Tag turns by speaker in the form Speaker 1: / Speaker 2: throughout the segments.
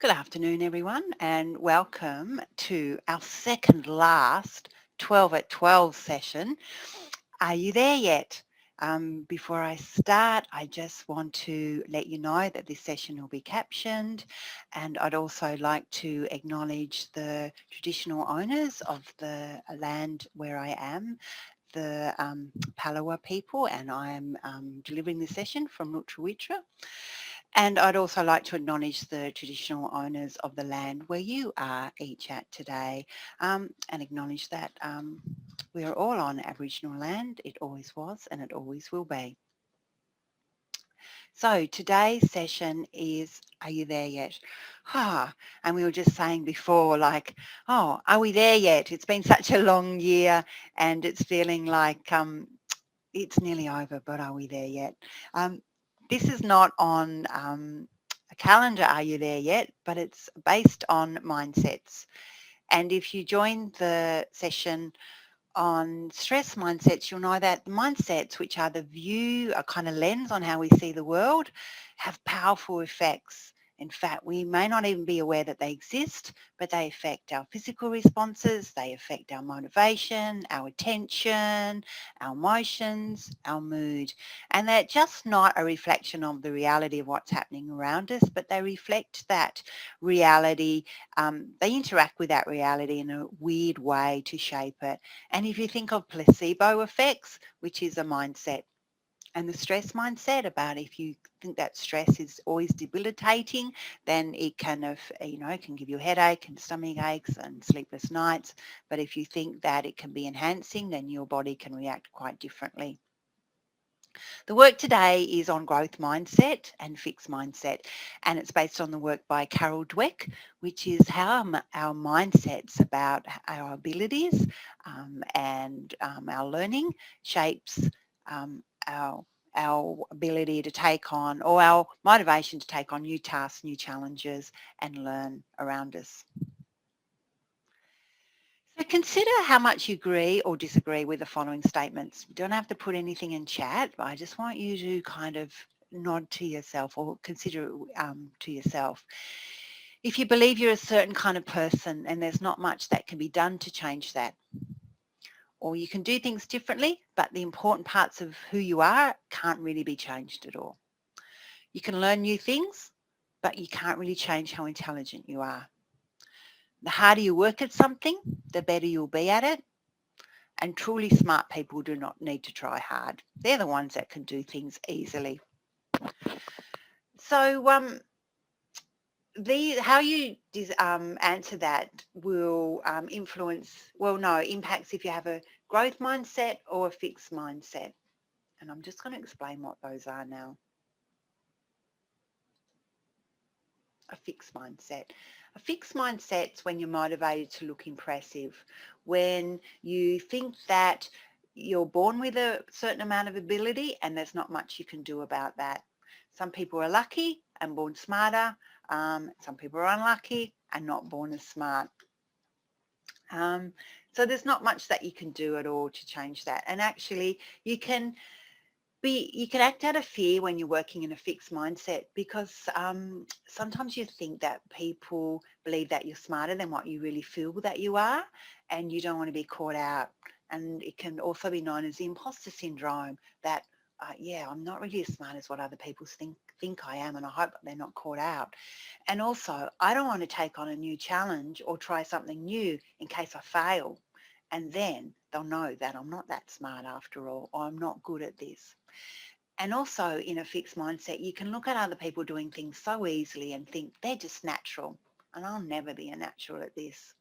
Speaker 1: Good afternoon, everyone, and welcome to our second last 12 at 12 session. Are you there yet? Before I start, I just want to let you know that this session will be captioned, and I'd also like to acknowledge the traditional owners of the land where I am, the Palawa people, and I am delivering this session from Lutruwitra. And I'd also like to acknowledge the traditional owners of the land where you are each at today, and acknowledge that we are all on Aboriginal land. It always was and it always will be. So today's session is, are you there yet? And we were just saying before, like, oh, are we there yet? It's been such a long year and it's feeling like it's nearly over, but are we there yet? This is not on a calendar, are you there yet? But it's based on mindsets. And if you join the session on stress mindsets, you'll know that the mindsets, which are the view, a kind of lens on how we see the world, have powerful effects. In fact, we may not even be aware that they exist, but they affect our physical responses, they affect our motivation, our attention, our emotions, our mood. And they're just not a reflection of the reality of what's happening around us, but they reflect that reality. They interact with that reality in a weird way to shape it. And if you think of placebo effects, which is a mindset, and the stress mindset about if you think that stress is always debilitating, then it kind of, can give you a headache and stomach aches and sleepless nights. But if you think that it can be enhancing, then your body can react quite differently. The work today is on growth mindset and fixed mindset, and it's based on the work by Carol Dweck, which is how our mindsets about our abilities and our learning shapes our ability to take on, or our motivation to take on new tasks, new challenges, and learn around us. So consider how much you agree or disagree with the following statements. You don't have to put anything in chat, but I just want you to kind of nod to yourself or consider it to yourself. If you believe you're a certain kind of person and there's not much that can be done to change that, or you can do things differently, but the important parts of who you are can't really be changed at all. You can learn new things, but you can't really change how intelligent you are. The harder you work at something, the better you'll be at it. And truly smart people do not need to try hard. They're the ones that can do things easily. So how you answer that will impacts if you have a growth mindset or a fixed mindset. And I'm just going to explain what those are now. A fixed mindset. A fixed mindset's when you're motivated to look impressive, when you think that you're born with a certain amount of ability and there's not much you can do about that. Some people are lucky and born smarter. Some people are unlucky and not born as smart. So there's not much that you can do at all to change that. And actually you can act out of fear when you're working in a fixed mindset because sometimes you think that people believe that you're smarter than what you really feel that you are, and you don't want to be caught out. And it can also be known as the imposter syndrome, that I'm not really as smart as what other people think I am, and I hope they're not caught out. And also, I don't want to take on a new challenge or try something new in case I fail. And then they'll know that I'm not that smart after all, or I'm not good at this. And also in a fixed mindset, you can look at other people doing things so easily and think they're just natural, and I'll never be a natural at this.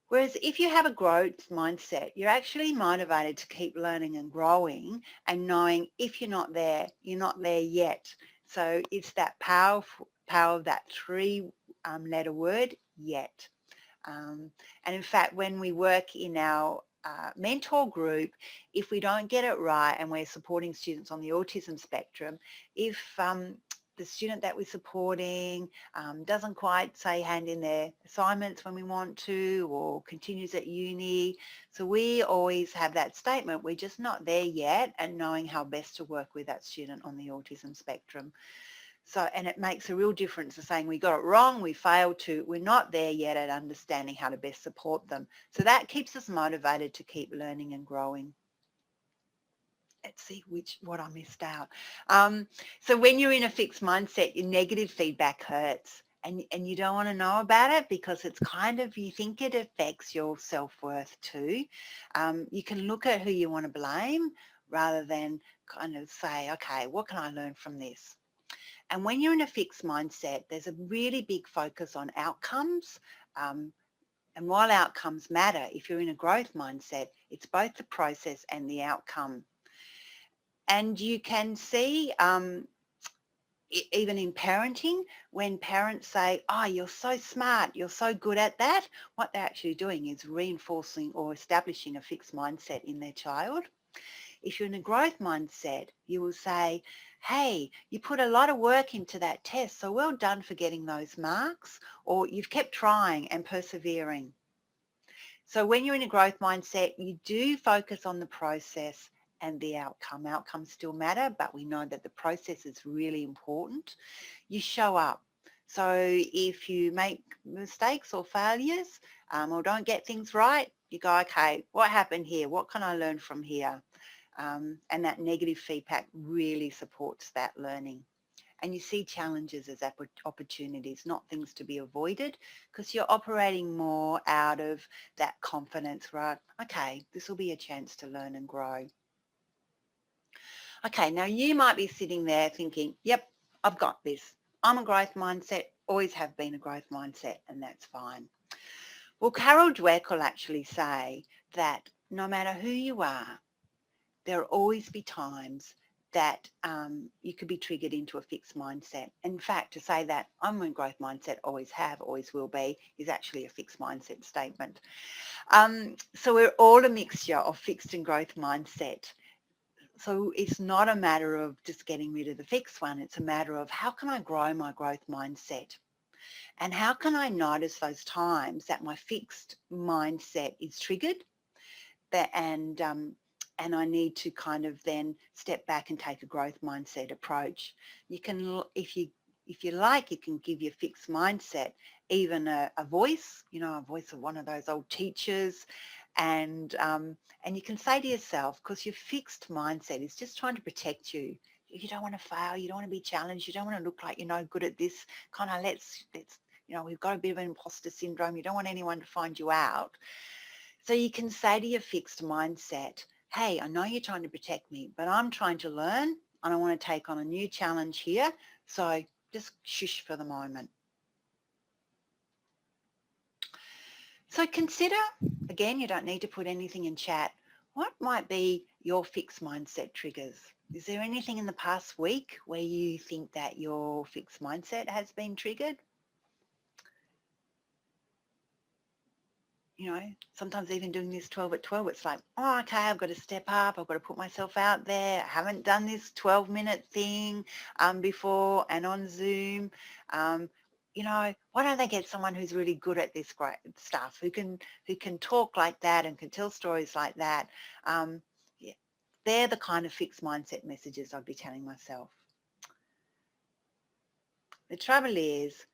Speaker 1: Whereas if you have a growth mindset, you're actually motivated to keep learning and growing and knowing if you're not there, you're not there yet. So it's that power of that three-letter word, yet. And in fact, when we work in our mentor group, if we don't get it right and we're supporting students on the autism spectrum, if the student that we're supporting doesn't quite, say, hand in their assignments when we want to, or continues at uni, so we always have that statement, we're just not there yet, and knowing how best to work with that student on the autism spectrum. So, and it makes a real difference to saying we got it wrong, we failed to, we're not there yet at understanding how to best support them. So that keeps us motivated to keep learning and growing. Let's see what I missed out. So when you're in a fixed mindset, your negative feedback hurts and you don't want to know about it because it's kind of, you think it affects your self-worth too. You can look at who you want to blame rather than kind of say, okay, what can I learn from this? And when you're in a fixed mindset, there's a really big focus on outcomes. And while outcomes matter, if you're in a growth mindset, it's both the process and the outcome. And you can see, even in parenting, when parents say, oh, you're so smart, you're so good at that, what they're actually doing is reinforcing or establishing a fixed mindset in their child. If you're in a growth mindset, you will say, hey, you put a lot of work into that test, so well done for getting those marks, or you've kept trying and persevering. So when you're in a growth mindset, you do focus on the process and the outcome. Outcomes still matter, but we know that the process is really important. You show up. So if you make mistakes or failures or don't get things right, you go, okay, what happened here? What can I learn from here? And that negative feedback really supports that learning. And you see challenges as opportunities, not things to be avoided, because you're operating more out of that confidence, right? Okay, this will be a chance to learn and grow. Okay, now you might be sitting there thinking, yep, I've got this. I'm a growth mindset, always have been a growth mindset, and that's fine. Well, Carol Dweck will actually say that no matter who you are, there will always be times that you could be triggered into a fixed mindset. In fact, to say that I'm in growth mindset, always have, always will be, is actually a fixed mindset statement. So we're all a mixture of fixed and growth mindset. So it's not a matter of just getting rid of the fixed one. It's a matter of how can I grow my growth mindset? And how can I notice those times that my fixed mindset is triggered and I need to kind of then step back and take a growth mindset approach. You can, if you like, you can give your fixed mindset even a voice, a voice of one of those old teachers, and you can say to yourself, because your fixed mindset is just trying to protect you. You don't want to fail. You don't want to be challenged. You don't want to look like you're no good at this. Kind of let's we've got a bit of an imposter syndrome. You don't want anyone to find you out. So you can say to your fixed mindset, hey, I know you're trying to protect me, but I'm trying to learn and I want to take on a new challenge here. So just shush for the moment. So consider, again, you don't need to put anything in chat, what might be your fixed mindset triggers? Is there anything in the past week where you think that your fixed mindset has been triggered? Sometimes even doing this 12 at 12, it's like, oh, okay, I've got to step up. I've got to put myself out there. I haven't done this 12-minute thing before and on Zoom. Why don't they get someone who's really good at this great stuff, who can talk like that and can tell stories like that? Yeah, they're the kind of fixed mindset messages I'd be telling myself. The trouble is,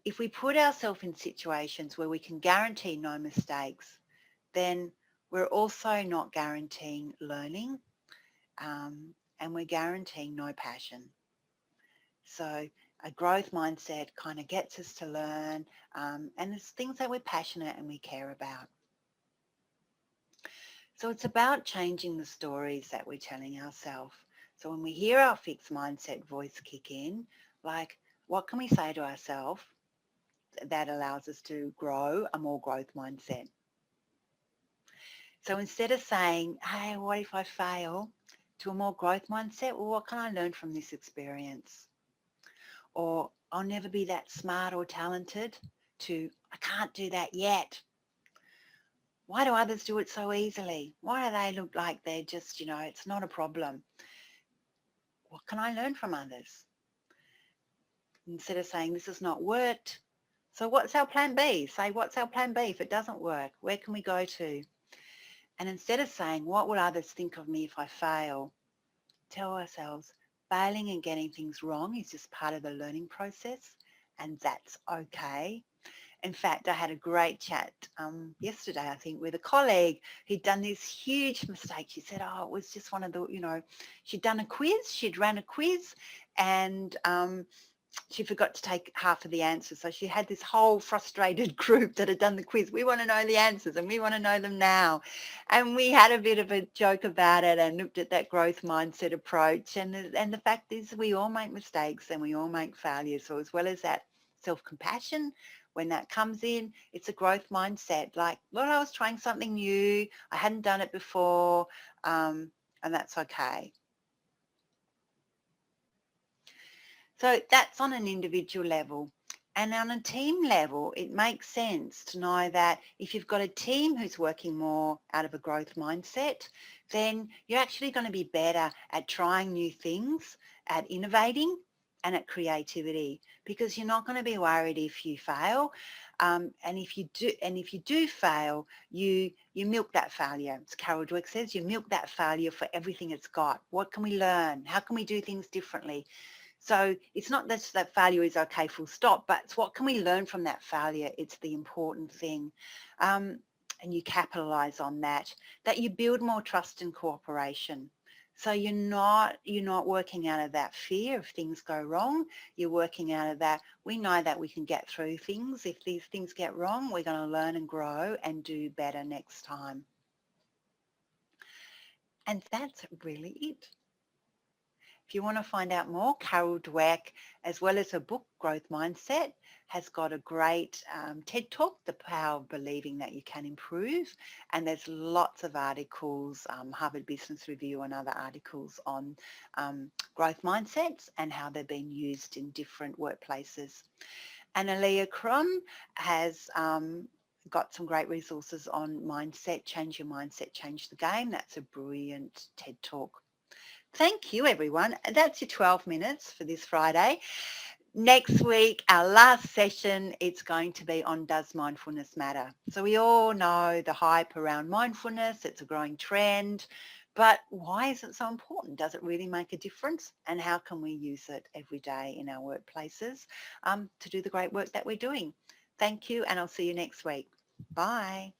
Speaker 1: if we put ourselves in situations where we can guarantee no mistakes, then we're also not guaranteeing learning and we're guaranteeing no passion. So a growth mindset kind of gets us to learn and it's things that we're passionate and we care about. So it's about changing the stories that we're telling ourselves. So when we hear our fixed mindset voice kick in, like what can we say to ourselves that allows us to grow a more growth mindset? So instead of saying, hey, what if I fail, to a more growth mindset, well, what can I learn from this experience? Or I'll never be that smart or talented, to I can't do that yet. Why do others do it so easily? Why do they look like they're just, it's not a problem? What can I learn from others? Instead of saying this has not worked, so what's our plan B? Say, what's our plan B if it doesn't work? Where can we go to? And instead of saying, what will others think of me if I fail? Tell ourselves, failing and getting things wrong is just part of the learning process, and that's okay. In fact, I had a great chat yesterday, I think, with a colleague who'd done this huge mistake. She said, oh, it was just one of the, she'd done a quiz, she'd ran a quiz, and she forgot to take half of the answers. So she had this whole frustrated group that had done the quiz. We want to know the answers and we want to know them now. And we had a bit of a joke about it and looked at that growth mindset approach. And the fact is we all make mistakes and we all make failures. So as well as that self-compassion, when that comes in, it's a growth mindset. Like, well, I was trying something new. I hadn't done it before, and that's okay. So that's on an individual level. And on a team level, it makes sense to know that if you've got a team who's working more out of a growth mindset, then you're actually going to be better at trying new things, at innovating, and at creativity, because you're not going to be worried if you fail. And if you do fail, you milk that failure. As Carol Dweck says, you milk that failure for everything it's got. What can we learn? How can we do things differently? So it's not that failure is okay, full stop, but it's what can we learn from that failure? It's the important thing. And you capitalize on that you build more trust and cooperation. So you're not working out of that fear if things go wrong. You're working out of that, we know that we can get through things. If these things get wrong, we're going to learn and grow and do better next time. And that's really it. If you want to find out more, Carol Dweck, as well as her book, Growth Mindset, has got a great TED Talk, The Power of Believing That You Can Improve. And there's lots of articles, Harvard Business Review and other articles on growth mindsets and how they're being used in different workplaces. And Aaliyah Crum has got some great resources on mindset, change your mindset, change the game. That's a brilliant TED Talk. Thank you, everyone. That's your 12 minutes for this Friday. Next week, our last session, it's going to be on Does Mindfulness Matter? So we all know the hype around mindfulness. It's a growing trend. But why is it so important? Does it really make a difference? And how can we use it every day in our workplaces to do the great work that we're doing? Thank you, and I'll see you next week. Bye.